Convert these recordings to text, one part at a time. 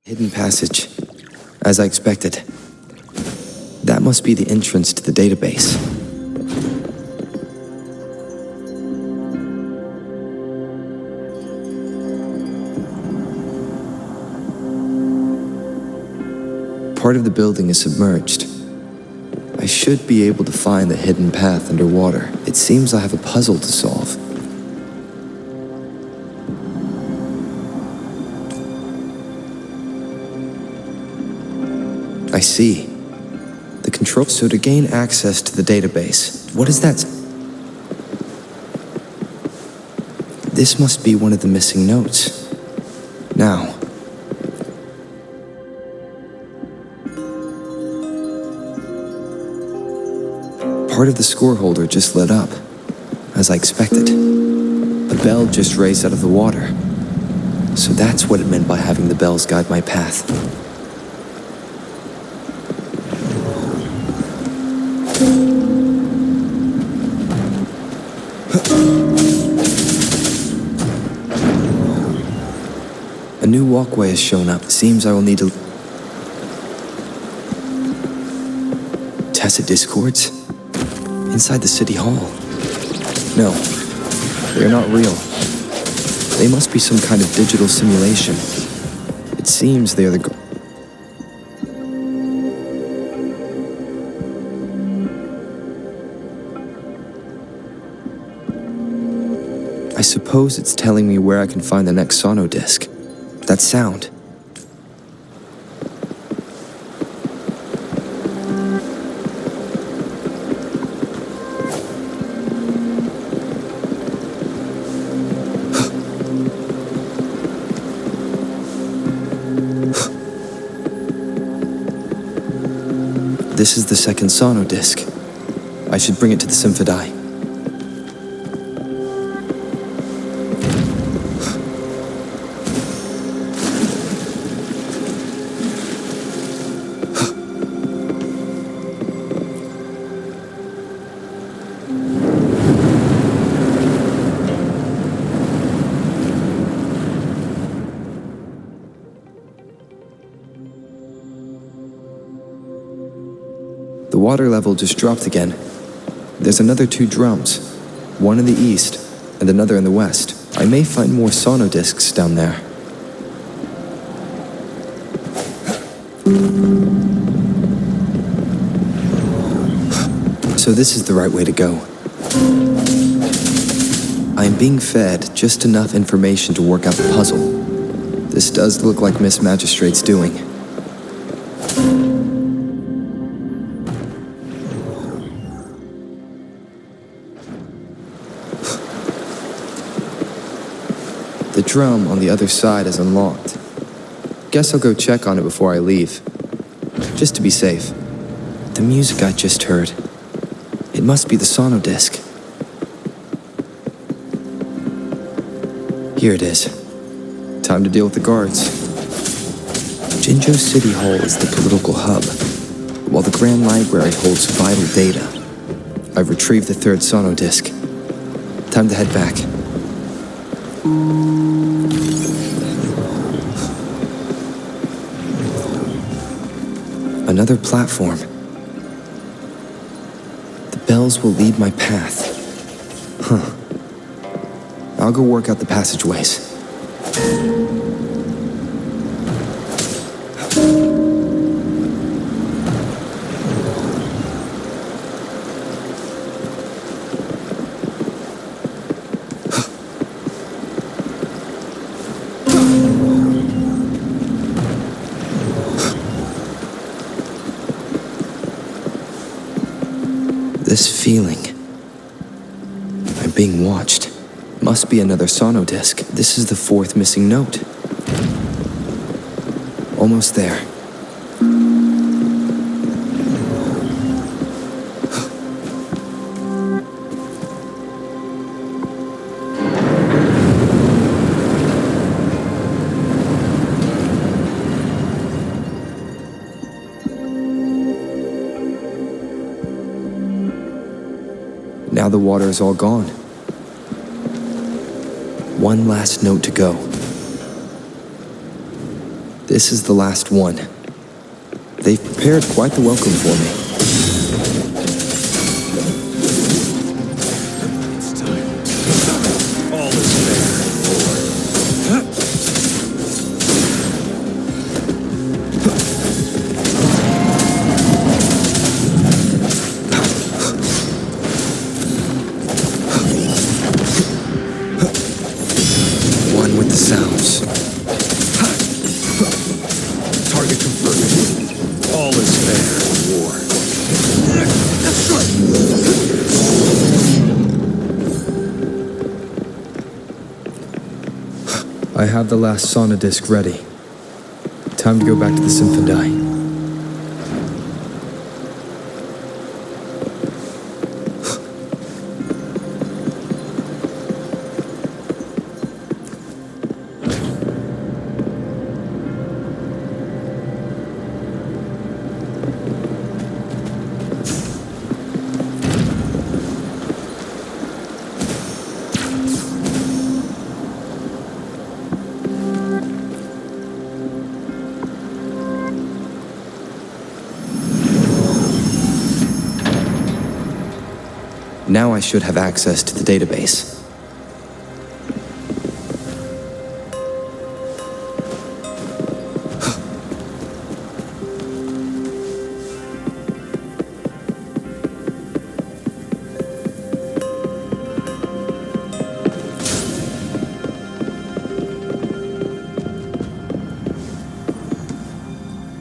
Hidden passage, as I expected. That must be the entrance to the database. Part of the building is submerged. I should be able to find the hidden path underwater. It seems I have a puzzle to solve. I see. The control. So to gain access to the database, what is that? This must be one of the missing notes. Now. Part of the score holder just lit up, as I expected. A bell just raised out of the water. So that's what it meant by having the bells guide my path. A new walkway has shown up. Seems I will need to... Tacit discords? Inside the city hall? No, they are not real. They must be some kind of digital simulation. It seems they are the... I suppose it's telling me where I can find the next sono disc. That sound. This is the second sono disc. I should bring it to the Symphony. The water level just dropped again. There's another 2 drums, one in the east and another in the west. I may find more sono discs down there. So this is the right way to go. I am being fed just enough information to work out the puzzle. This does look like Miss Magistrate's doing. The drum on the other side is unlocked. Guess I'll go check on it before I leave. Just to be safe. The music I just heard. It must be the sono disc. Here it is. Time to deal with the guards. Jinzhou City Hall is the political hub. While the Grand Library holds vital data, I've retrieved the third sono disc. Time to head back. Another platform. The bells will lead my path. Huh. I'll go work out the passageways. This feeling. I'm being watched. Must be another sono disc. This is the fourth missing note. Almost there. Now the water is all gone. One last note to go. This is the last one. They've prepared quite the welcome for me. It's time. All is One with the sounds. target confirmed. All is fair in war. I have the last sono disc ready. Time to go back to the Symphony. Now I should have access to the database.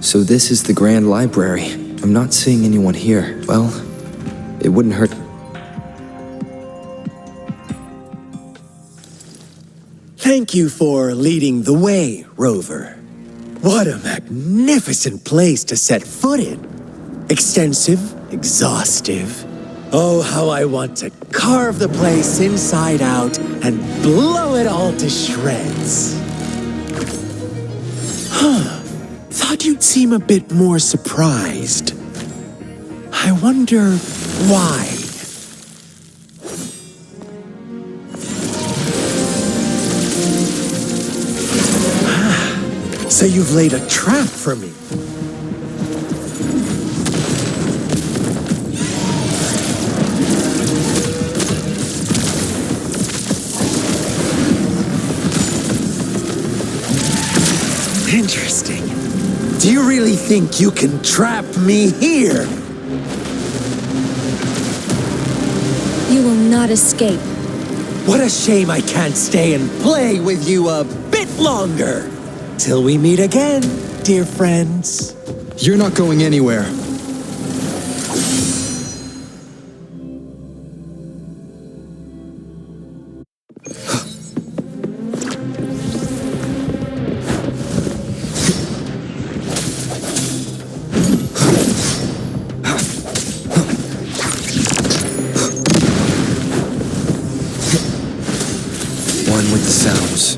So this is the Grand Library. I'm not seeing anyone here. Well, it wouldn't hurt. Thank you for leading the way, Rover. What a magnificent place to set foot in. Extensive, exhaustive. Oh, how I want to carve the place inside out and blow it all to shreds. Thought you'd seem a bit more surprised. I wonder why. So you've laid a trap for me. Interesting. Do you really think you can trap me here? You will not escape. What a shame I can't stay and play with you a bit longer. Till we meet again, dear friends. You're not going anywhere. One with the sounds.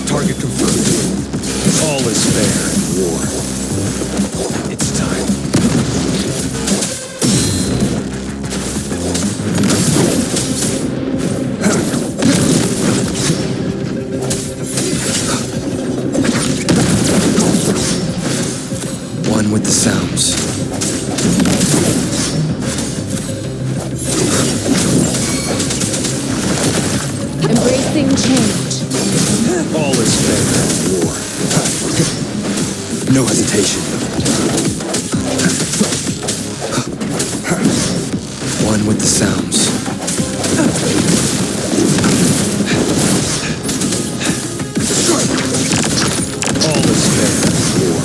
Target confirmed. war. It's time. One with the sounds. Embracing change. All is fair. War. No hesitation. One with the sounds. All is fair. War.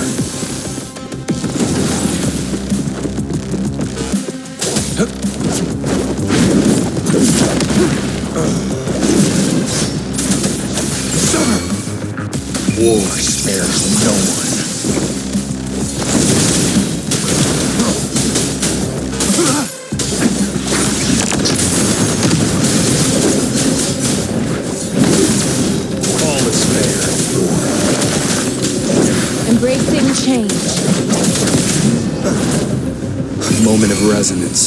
War spares no one. All is fair. Embracing change. Moment of resonance.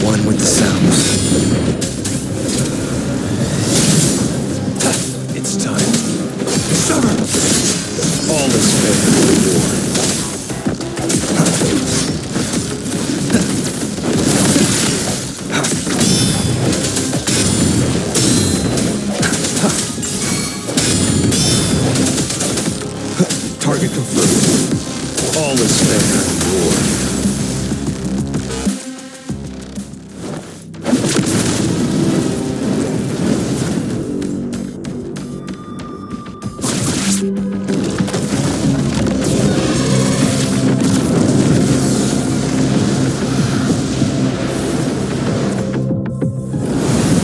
One with the sounds. It's time. All is fair. Target confirmed. All is fair.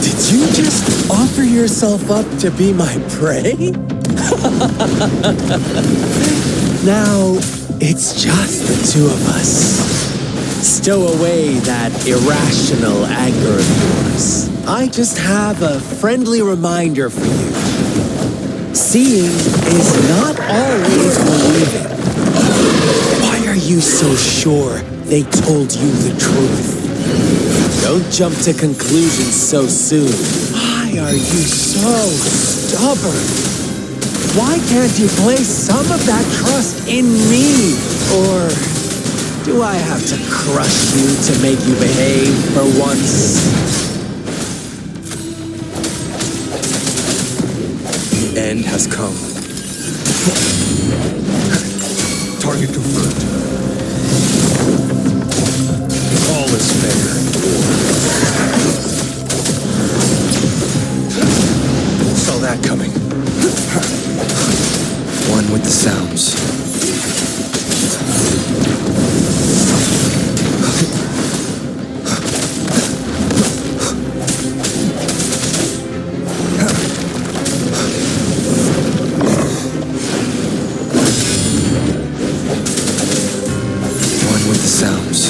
Did you just offer yourself up to be my prey? Now, it's just the two of us. Stow away that irrational anger of yours. I just have a friendly reminder for you. Seeing is not always believing. Why are you so sure they told you the truth? Don't jump to conclusions so soon. Why are you so stubborn? Why can't you place some of that trust in me? Or do I have to crush you to make you behave for once? The end has come. Target confirmed. All is fair. Saw that coming. One with the sounds. One with the sounds.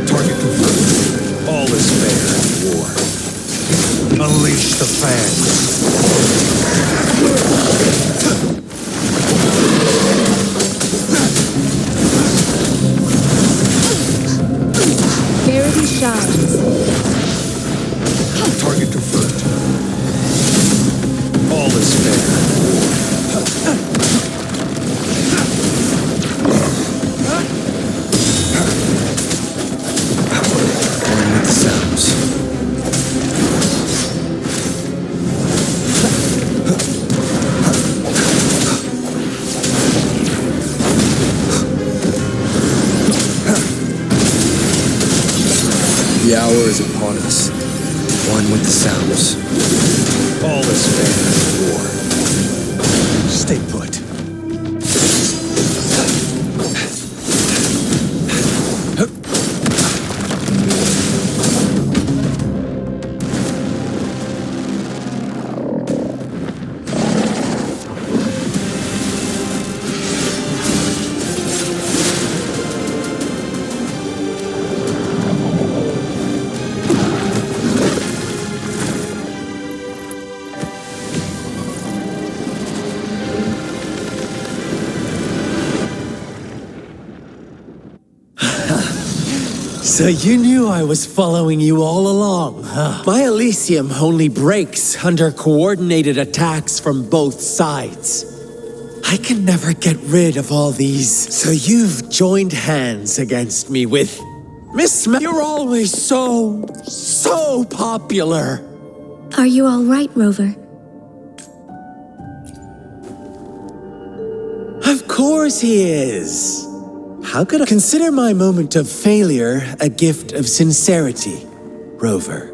Target confirmed. All is fair. War. Unleash the fangs. Verity shines. Target confirmed. All is fair. One with the sounds. The hour is upon us. One with the sounds. All is fair. War. Stay put. So you knew I was following you all along, huh? My Elysium only breaks under coordinated attacks from both sides. I can never get rid of all these. So you've joined hands against me with... Miss you're always so popular. Are you all right, Rover? Of course he is. How could I consider my moment of failure a gift of sincerity, Rover?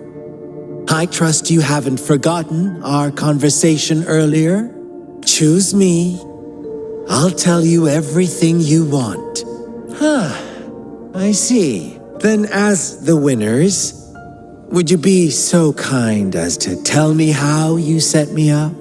I trust you haven't forgotten our conversation earlier. Choose me. I'll tell you everything you want. I see. Then as the winners, would you be so kind as to tell me how you set me up?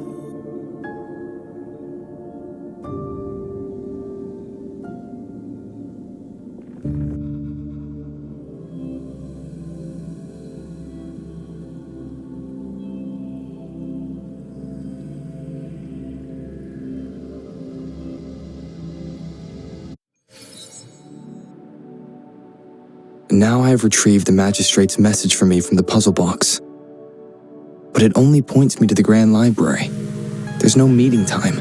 Now I have retrieved the magistrate's message for me from the puzzle box. But it only points me to the Grand Library. There's no meeting time.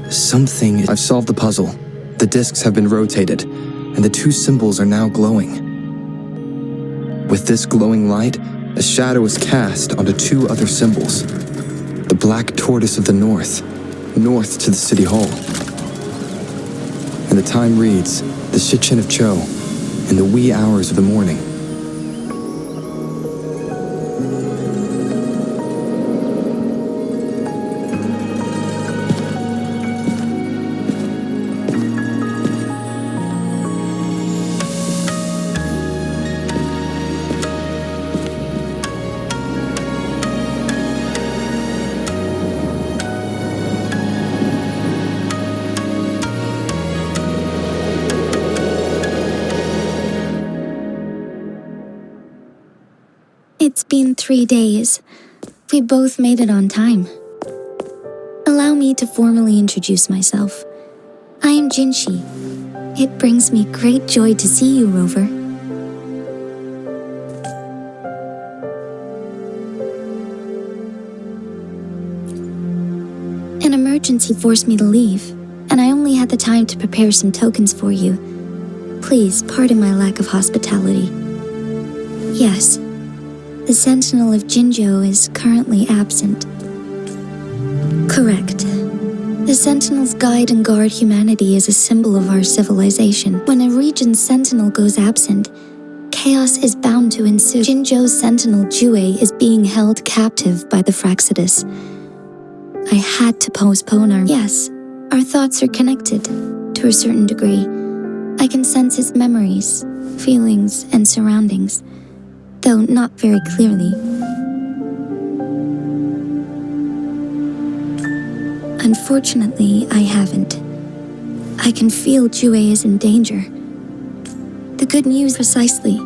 I've solved the puzzle. The discs have been rotated, and the two symbols are now glowing. With this glowing light, a shadow is cast onto two other symbols. The black tortoise of the north to the city hall. And the time reads, the Shichen of Cho, in the wee hours of the morning. It's been 3 days. We both made it on time. Allow me to formally introduce myself. I am Jinshi. It brings me great joy to see you, Rover. An emergency forced me to leave, and I only had the time to prepare some tokens for you. Please pardon my lack of hospitality. Yes. The Sentinel of Jinzhou is currently absent. Correct. The Sentinels guide and guard humanity as a symbol of our civilization. When a region's Sentinel goes absent, chaos is bound to ensue. Jinzhou's Sentinel Jue is being held captive by the Fraxidus. I had to postpone our... Yes, our thoughts are connected, to a certain degree. I can sense his memories, feelings, and surroundings, though not very clearly. Unfortunately, I haven't. I can feel Jue is in danger. The good news precisely.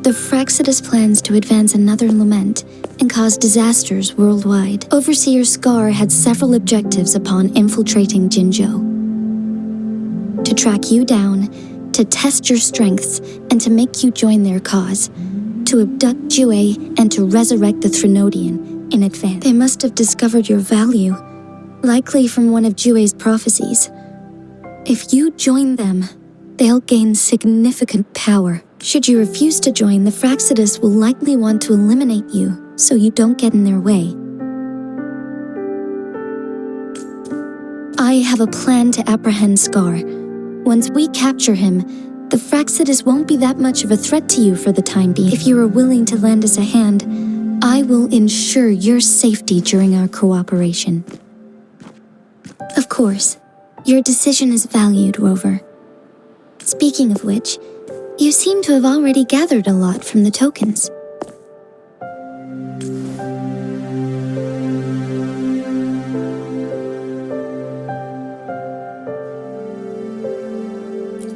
The Fraxidus plans to advance another lament and cause disasters worldwide. Overseer Scar had several objectives upon infiltrating Jinzhou. To track you down, to test your strengths, and to make you join their cause. To abduct Jue and to resurrect the Threnodian in advance. They must have discovered your value, likely from one of Jue's prophecies. If you join them, they'll gain significant power. Should you refuse to join, the Fraxidus will likely want to eliminate you, so you don't get in their way. I have a plan to apprehend Scar. Once we capture him, the Fraxidus won't be that much of a threat to you for the time being. If you are willing to lend us a hand, I will ensure your safety during our cooperation. Of course, your decision is valued, Rover. Speaking of which, you seem to have already gathered a lot from the tokens.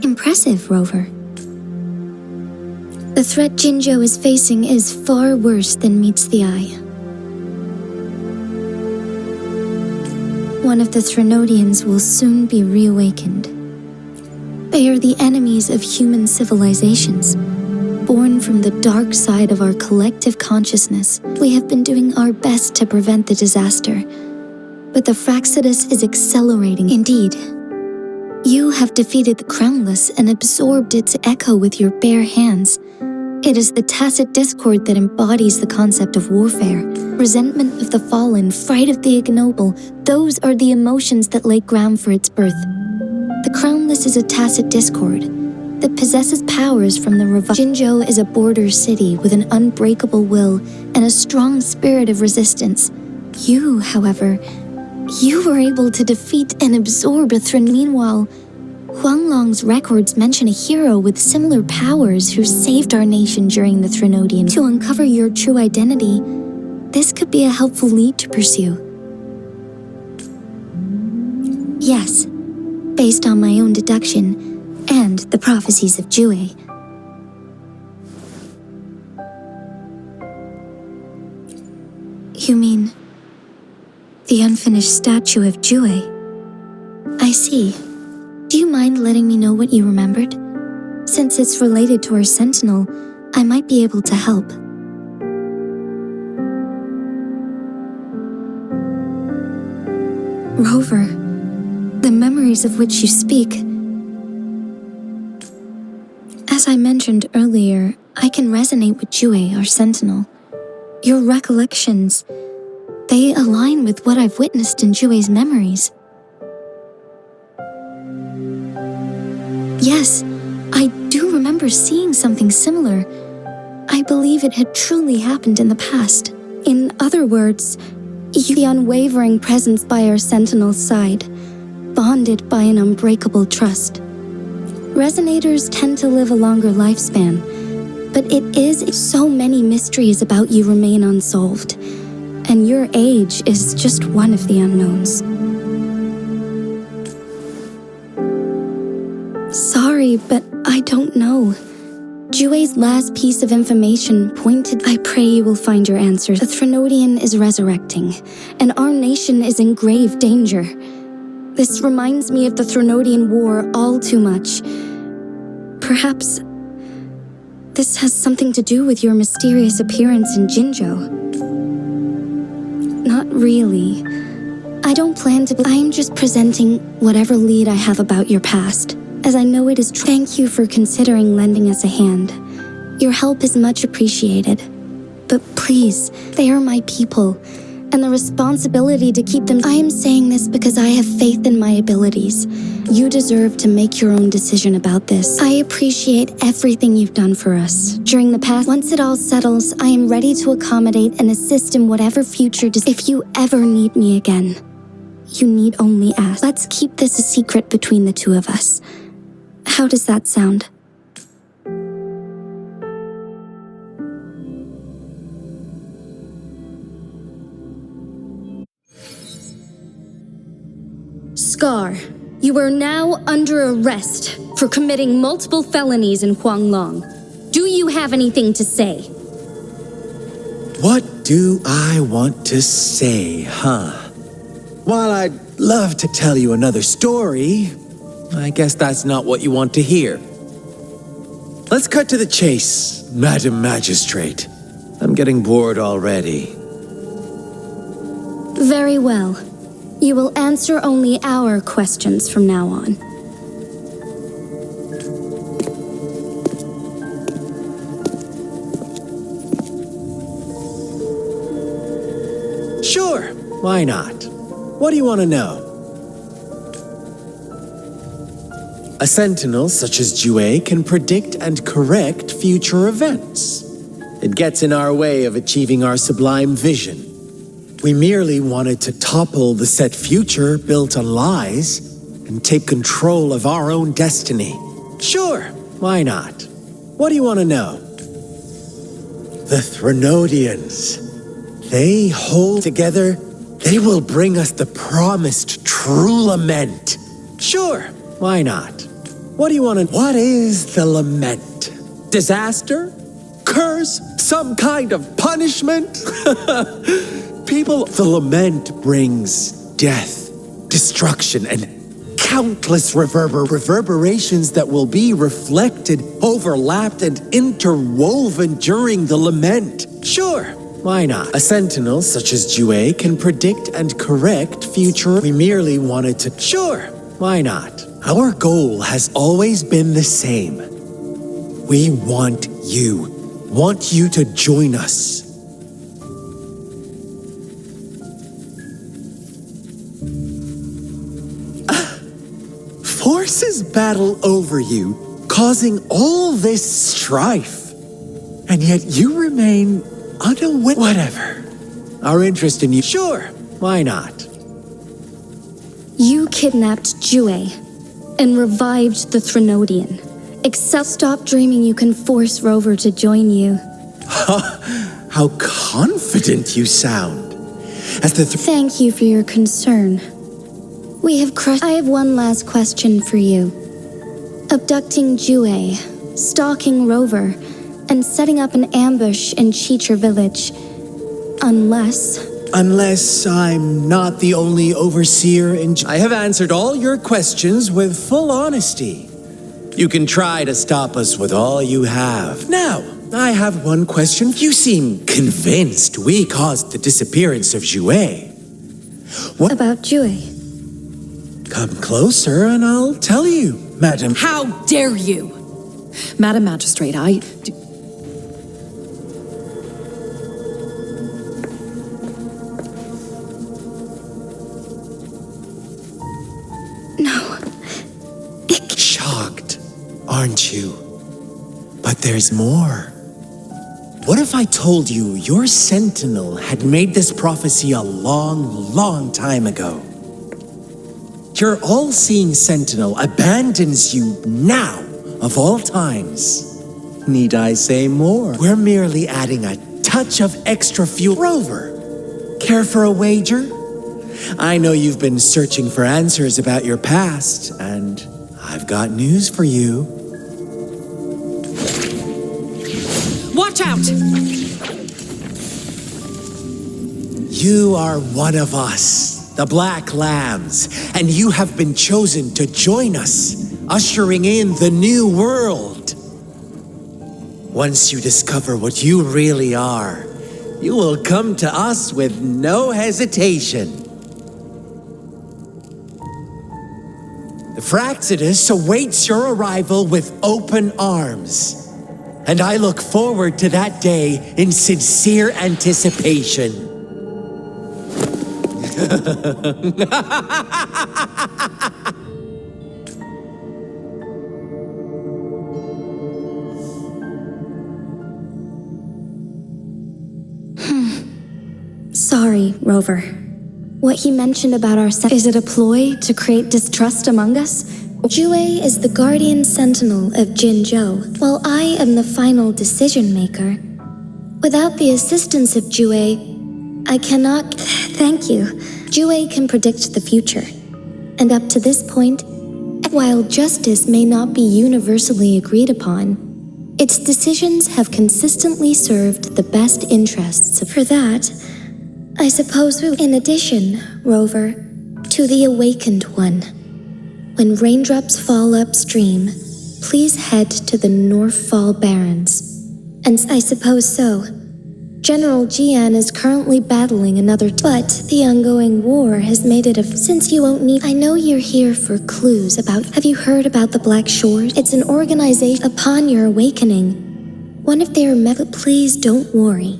Impressive, Rover. The threat Jinzhou is facing is far worse than meets the eye. One of the Threnodians will soon be reawakened. They are the enemies of human civilizations, born from the dark side of our collective consciousness. We have been doing our best to prevent the disaster, but the Fraxidus is accelerating indeed. You have defeated the Crownless and absorbed its echo with your bare hands. It is the tacit discord that embodies the concept of warfare. Resentment of the fallen, fright of the ignoble, those are the emotions that lay ground for its birth. The Crownless is a tacit discord that possesses powers from the Jinzhou is a border city with an unbreakable will and a strong spirit of resistance. You, however, you were able to defeat and absorb a throne. Meanwhile, Huanglong's records mention a hero with similar powers who saved our nation during the Threnodian. To uncover your true identity, this could be a helpful lead to pursue. Yes, based on my own deduction and the prophecies of Jue. You mean the unfinished statue of Jue? I see. Do you mind letting me know what you remembered? Since it's related to our sentinel, I might be able to help. Rover, the memories of which you speak. As I mentioned earlier, I can resonate with Jue, our sentinel. Your recollections, they align with what I've witnessed in Jue's memories. Yes, I do remember seeing something similar. I believe it had truly happened in the past. In other words, the unwavering presence by our sentinel's side, bonded by an unbreakable trust. Resonators tend to live a longer lifespan, but it is so many mysteries about you remain unsolved, and your age is just one of the unknowns. Sorry, but I don't know. Jue's last piece of information pointed. I pray you will find your answers. The Threnodian is resurrecting, and our nation is in grave danger. This reminds me of the Threnodian War all too much. Perhaps this has something to do with your mysterious appearance in Jinzhou. Not really. I don't plan to. I'm just presenting whatever lead I have about your past, as I know it is true. Thank you for considering lending us a hand. Your help is much appreciated. But please, they are my people, and the responsibility to keep them. I am saying this because I have faith in my abilities. You deserve to make your own decision about this. I appreciate everything you've done for us during the past. Once it all settles, I am ready to accommodate and assist in whatever future. If you ever need me again, you need only ask. Let's keep this a secret between the two of us. How does that sound? Scar, you are now under arrest for committing multiple felonies in Huanglong. Do you have anything to say? What do I want to say, huh? While I'd love to tell you another story, I guess that's not what you want to hear. Let's cut to the chase, Madam Magistrate. I'm getting bored already. Very well. You will answer only our questions from now on. Sure, why not? What do you want to know? A sentinel such as Jue can predict and correct future events. It gets in our way of achieving our sublime vision. We merely wanted to topple the set future built on lies and take control of our own destiny. Sure, why not? What do you want to know? The Threnodians. They hold together. They will bring us the promised true lament. Sure, why not? What do you want to... What is the lament? Disaster? Curse? Some kind of punishment? People... The lament brings death, destruction, and countless reverberations that will be reflected, overlapped, and interwoven during the lament. Sure, why not? A sentinel such as Jue can predict and correct future. We merely wanted to. Sure, why not? Our goal has always been the same. We want you to join us. Forces battle over you, causing all this strife. And yet you remain unaware. Whatever. Our interest in you. Sure, why not? You kidnapped Jue and revived the Threnodian. Except stop dreaming you can force Rover to join you. How confident you sound. As the Thank you for your concern. We have crushed. I have one last question for you. Abducting Jue, stalking Rover, and setting up an ambush in Cheecher Village. Unless I'm not the only overseer in... I have answered all your questions with full honesty. You can try to stop us with all you have. Now, I have one question. You seem convinced we caused the disappearance of Jue. What about Jue? Come closer and I'll tell you, Madam. How dare you? Madam Magistrate, No. Shocked, aren't you? But there's more. What if I told you your sentinel had made this prophecy a long, long time ago? Your all-seeing sentinel abandons you now, of all times. Need I say more? We're merely adding a touch of extra fuel. Rover, care for a wager? I know you've been searching for answers about your past, and I've got news for you. watch out! You are one of us, the Black Lambs, and you have been chosen to join us, ushering in the new world. Once you discover what you really are, you will come to us with no hesitation. The Fraxidus awaits your arrival with open arms, and I look forward to that day in sincere anticipation. Sorry, Rover. What he mentioned about our is it a ploy to create distrust among us? Jue is the guardian sentinel of Jinzhou, while I am the final decision maker. Without the assistance of Jue, I cannot... Thank you. Jue can predict the future. And up to this point, while justice may not be universally agreed upon, its decisions have consistently served the best interests of... For that, I suppose we... In addition, Rover, to the Awakened One, when raindrops fall upstream, please head to the Northfall Barrens. And I suppose so. General Jian is currently battling another... But the ongoing war has made it Since you won't need... I know you're here for clues about... Have you heard about the Black Shores? It's an organization upon your awakening. One of their Please don't worry.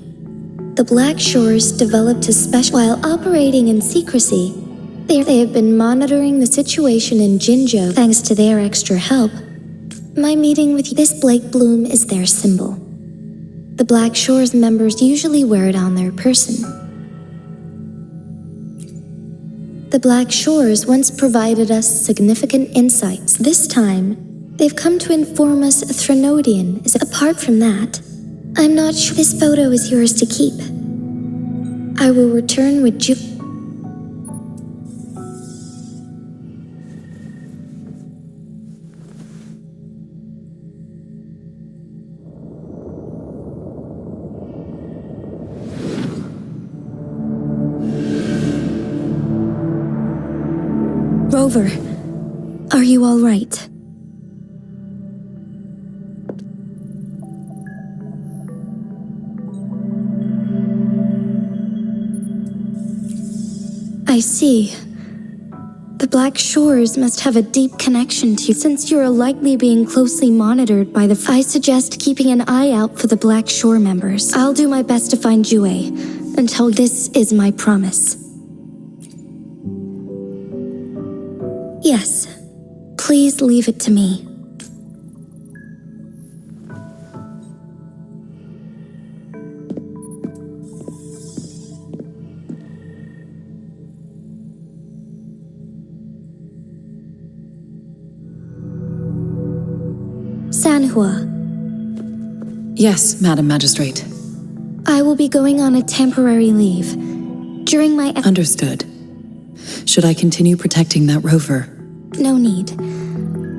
The Black Shores developed a special... While operating in secrecy, they have been monitoring the situation in Jinzhou thanks to their extra help. My meeting with this Blake Bloom is their symbol. The Black Shores members usually wear it on their person. The Black Shores once provided us significant insights. This time, they've come to inform us a Threnodian is... Apart from that, I'm not sure this photo is yours to keep. I will return with you. Rover, Are you all right? I see. The Black Shores must have a deep connection to you. Since you are likely being closely monitored by the... I suggest keeping an eye out for the Black Shore members. I'll do my best to find Jue, until this is my promise. Yes, please leave it to me. Sanhua. Yes, Madam Magistrate. I will be going on a temporary leave. During my... Understood. Should I continue protecting that rover? No need.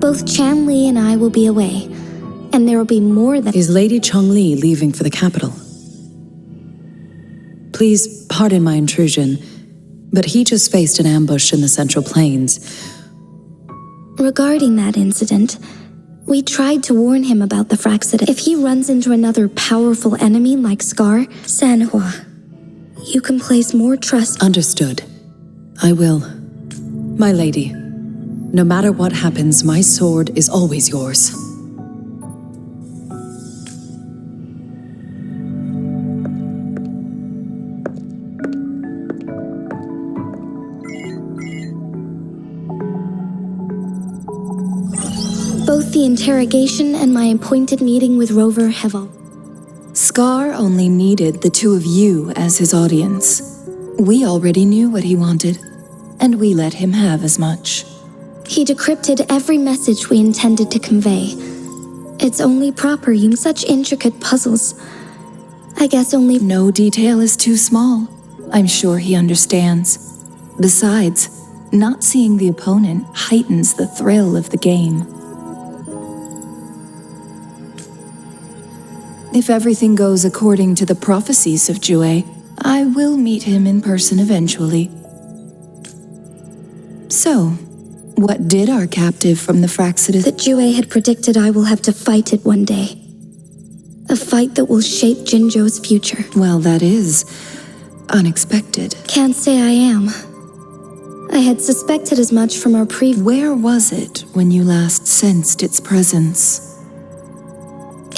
Both Chan Li and I will be away, and there will be more than... Is Lady Chongli leaving for the capital? Please pardon my intrusion, but he just faced an ambush in the Central Plains. Regarding that incident, we tried to warn him about the Fraxida. If he runs into another powerful enemy like Scar, Sanhua, you can place more trust... Understood. I will. My lady, no matter what happens, my sword is always yours. Both the interrogation and my appointed meeting with Rover have all... Scar only needed the two of you as his audience. We already knew what he wanted, and we let him have as much. He decrypted every message we intended to convey. It's only proper you... Such intricate puzzles. I guess only... No detail is too small. I'm sure he understands. Besides, not seeing the opponent heightens the thrill of the game. If everything goes according to the prophecies of Jue, I will meet him in person eventually. So, what did our captive from the Fraxida... That Jue had predicted I will have to fight it one day. A fight that will shape Jinzhou's future. Well, that is unexpected. Can't say I am. I had suspected as much from our Where was it when you last sensed its presence?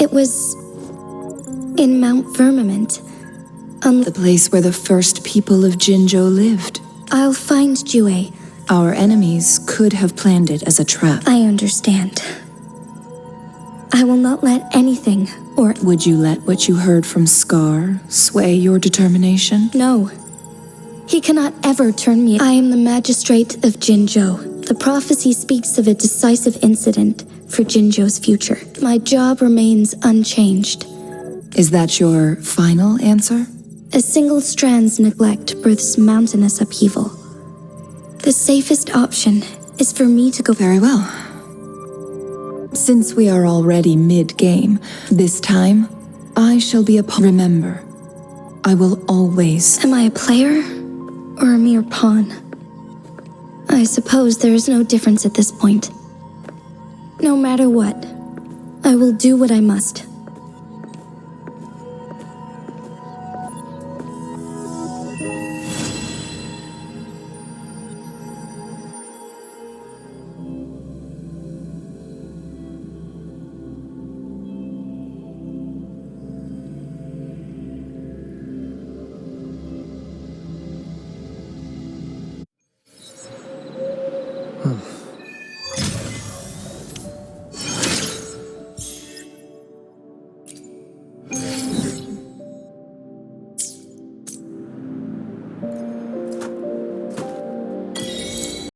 It was... in Mount Firmament. The place where the first people of Jinzhou lived. I'll find Jue. Our enemies could have planned it as a trap. I understand. I will not let anything, or... Would you let what you heard from Scar sway your determination? No. He cannot ever turn me... I am the magistrate of Jinzhou. The prophecy speaks of a decisive incident for Jinzhou's future. My job remains unchanged. Is that your final answer? A single strand's neglect births mountainous upheaval. The safest option is for me to go... Very well. Since we are already mid-game, this time, I shall be a pawn. Remember, I will always... Am I a player or a mere pawn? I suppose there is no difference at this point. No matter what, I will do what I must.